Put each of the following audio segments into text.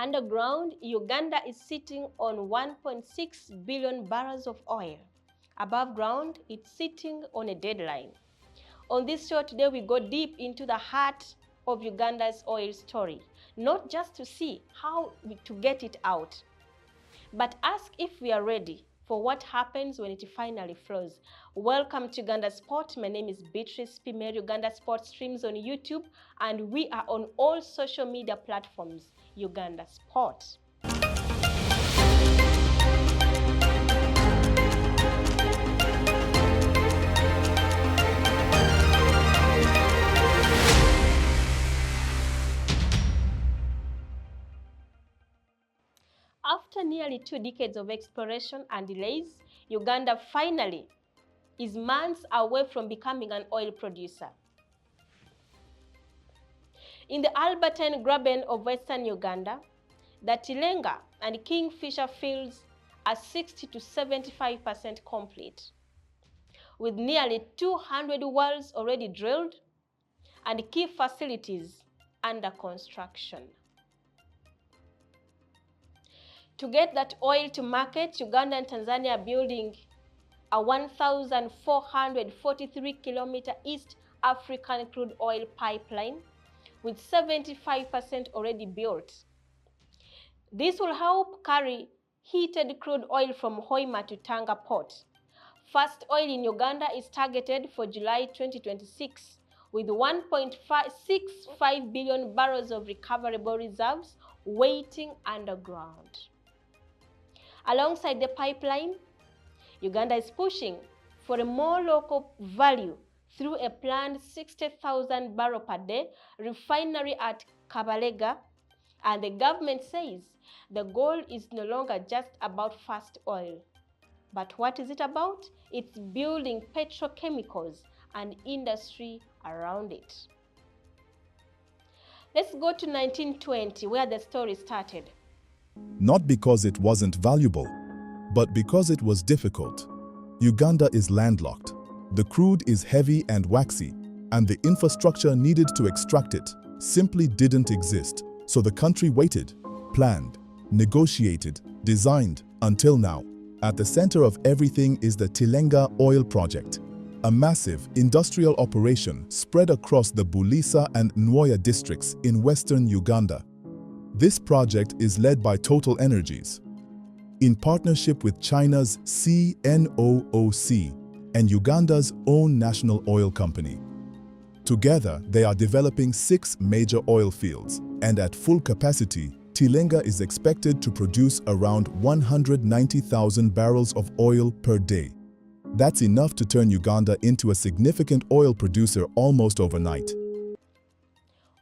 Underground, Uganda is sitting on 1.6 billion barrels of oil. Above ground, it's sitting on a deadline. On this show today, we go deep into the heart of Uganda's oil story, not just to see how to get it out, but ask if we are ready for what happens when it finally flows. Welcome to Uganda Sport. My name is Beatrice Pimer. Uganda Sport streams on YouTube, and we are on all social media platforms. Uganda Sport. After nearly 2 decades of exploration and delays, Uganda finally is months away from becoming an oil producer. In the Albertine Graben of western Uganda, the Tilenga and Kingfisher fields are 60 to 75% complete, with nearly 200 wells already drilled and key facilities under construction. To get that oil to market, Uganda and Tanzania are building a 1,443-kilometer East African crude oil pipeline with 75% already built. This will help carry heated crude oil from Hoima to Tanga port. First oil in Uganda is targeted for July 2026 with 1.65 billion barrels of recoverable reserves waiting underground. Alongside the pipeline, Uganda is pushing for a more local value through a planned 60,000 barrel per day refinery at Kabalega, and the government says the goal is no longer just about fast oil. But what is it about? It's building petrochemicals and industry around it. Let's go to 1920, where the story started. Not because it wasn't valuable, but because it was difficult. Uganda is landlocked. The crude is heavy and waxy, and the infrastructure needed to extract it simply didn't exist. So the country waited, planned, negotiated, designed, until now. At the center of everything is the Tilenga oil project, a massive industrial operation spread across the Bulisa and Nwoya districts in western Uganda. This project is led by Total Energies, in partnership with China's CNOOC and Uganda's own national oil company. Together, they are developing 6 major oil fields, and at full capacity, Tilenga is expected to produce around 190,000 barrels of oil per day. That's enough to turn Uganda into a significant oil producer almost overnight.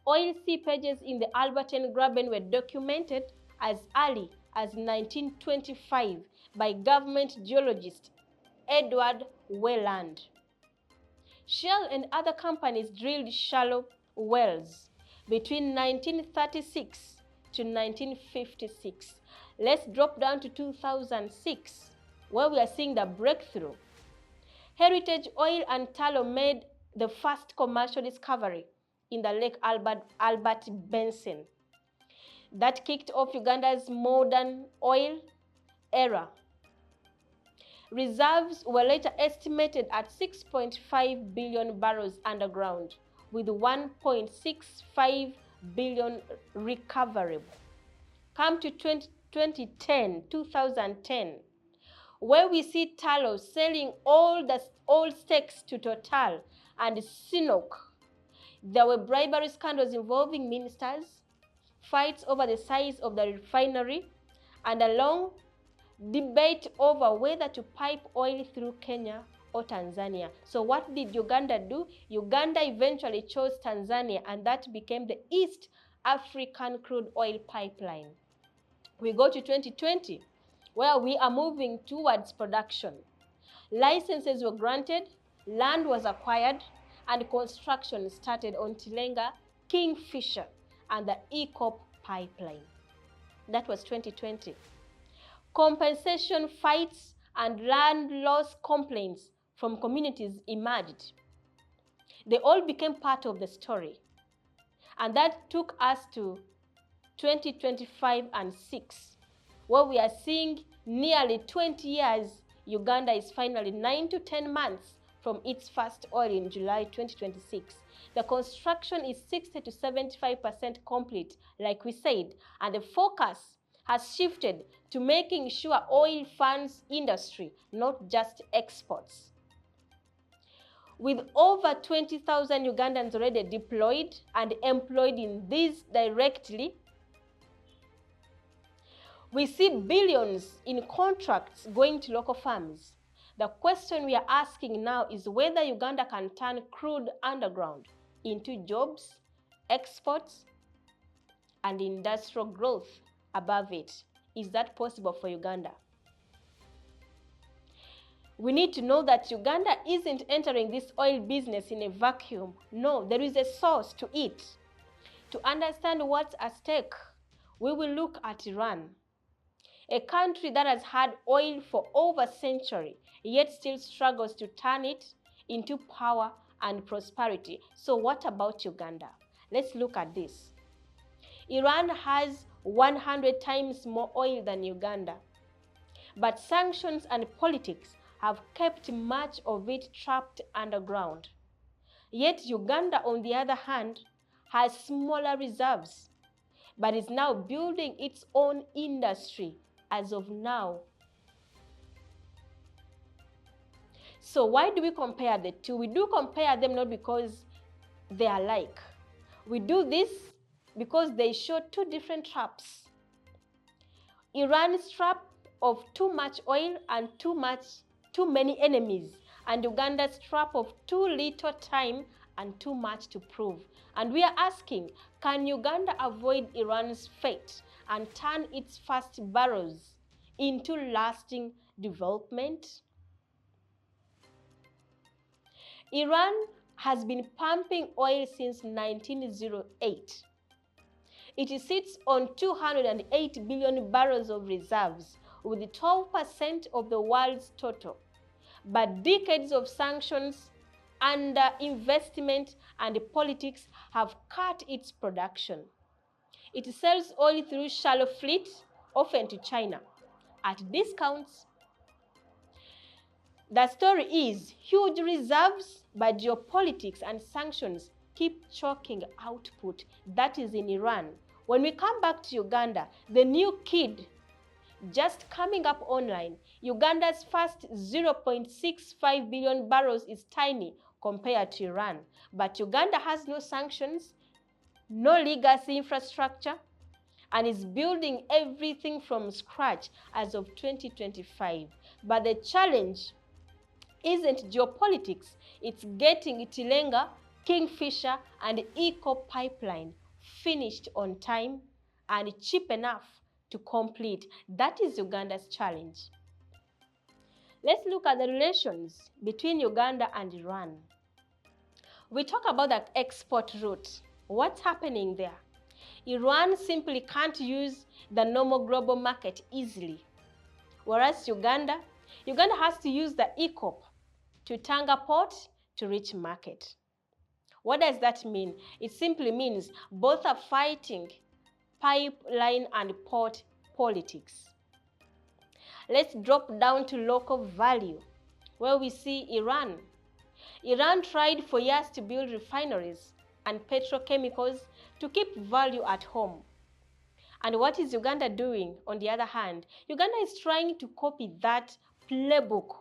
Oil seepages in the Albertine Graben were documented as early as 1925 by government geologist Edward Wayland. Shell and other companies drilled shallow wells between 1936 to 1956. Let's drop down to 2006, where we are seeing the breakthrough. Heritage Oil and Tallow made the first commercial discovery in the Lake Albert Basin. That kicked off Uganda's modern oil era. Reserves were later estimated at 6.5 billion barrels underground, with 1.65 billion recoverable. Come to 2010, where we see Tallow selling all the old stakes to Total and Sinok. There were bribery scandals involving ministers, fights over the size of the refinery, and a long debate over whether to pipe oil through Kenya or Tanzania. So what did Uganda do? Uganda eventually chose Tanzania, and that became the East African crude oil pipeline. We go to 2020, where we are moving towards production. Licenses were granted, land was acquired, and construction started on Tilenga, Kingfisher, and the EACOP pipeline. That was 2020. Compensation fights and land loss complaints from communities emerged. They all became part of the story. And that took us to 2025 and 6, where we are seeing nearly 20 years, Uganda is finally 9 to 10 months from its first oil in July 2026. The construction is 60 to 75% complete, like we said, and the focus has shifted to making sure oil funds industry, not just exports. With over 20,000 Ugandans already deployed and employed in these directly, we see billions in contracts going to local farms. The question we are asking now is whether Uganda can turn crude underground into jobs, exports, and industrial growth above it. Is that possible for Uganda? We need to know that Uganda isn't entering this oil business in a vacuum. No, there is a source to it. To understand what's at stake, we will look at Iran, a country that has had oil for over a century, yet still struggles to turn it into power and prosperity. So what about Uganda? Let's look at this. Iran has 100 times more oil than Uganda, but sanctions and politics have kept much of it trapped underground. Yet Uganda, on the other hand, has smaller reserves, but is now building its own industry as of now. So why do we compare the two? We do compare them not because they are alike. We do this because they show two different traps. Iran's trap of too much oil and too many enemies, and Uganda's trap of too little time and too much to prove. And we are asking, can Uganda avoid Iran's fate and turn its first barrels into lasting development? Iran has been pumping oil since 1908. It sits on 208 billion barrels of reserves, with 12% of the world's total. But decades of sanctions, underinvestment, and politics have cut its production. It sells oil through shallow fleet, often to China, at discounts. The story is huge reserves, but geopolitics and sanctions keep choking output. That is in Iran. When we come back to Uganda, the new kid just coming up online, Uganda's first 0.65 billion barrels is tiny compared to Iran. But Uganda has no sanctions, no legacy infrastructure, and is building everything from scratch as of 2025. But the challenge isn't geopolitics, it's getting Itilenga, Kingfisher, and Eco pipeline finished on time and cheap enough to complete. That is Uganda's challenge. Let's look at the relations between Uganda and Iran. We talk about that export route. What's happening there? Iran simply can't use the normal global market easily, whereas Uganda has to use the ECOP to Tanga port to reach market. What does that mean? It simply means both are fighting pipeline and port politics. Let's drop down to local value, where we see Iran. Iran tried for years to build refineries and petrochemicals to keep value at home. And what is Uganda doing, on the other hand? Uganda is trying to copy that playbook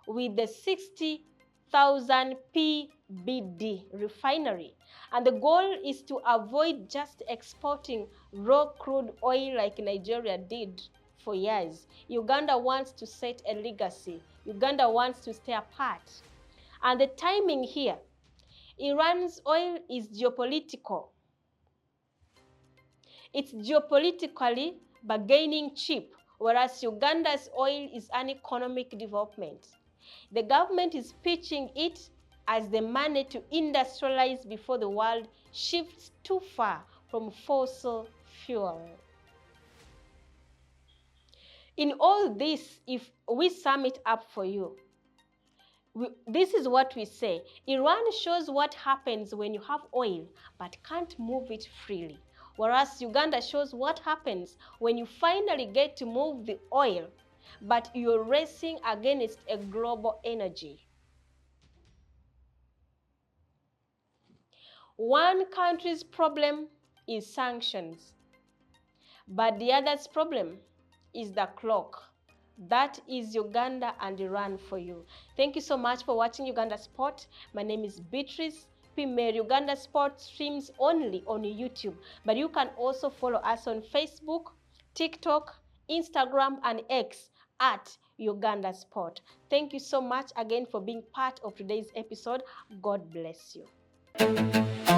with the 60,000 PBD refinery. And the goal is to avoid just exporting raw crude oil like Nigeria did for years. Uganda wants to set a legacy. Uganda wants to stay apart. And the timing here, Iran's oil is geopolitical. It's geopolitically bargaining chip, whereas Uganda's oil is an economic development. The government is pitching it as the money to industrialize before the world shifts too far from fossil fuel. In all this, if we sum it up for you, this is what we say. Iran shows what happens when you have oil but can't move it freely. Whereas Uganda shows what happens when you finally get to move the oil, but you're racing against a global energy. One country's problem is sanctions, but the other's problem is the clock. That is Uganda and Iran for you. Thank you so much for watching Uganda Sport. My name is Beatrice Pimer. Uganda Sport streams only on YouTube, but you can also follow us on Facebook, TikTok, Instagram, and X at Uganda Sport. Thank you so much again for being part of today's episode. God bless you.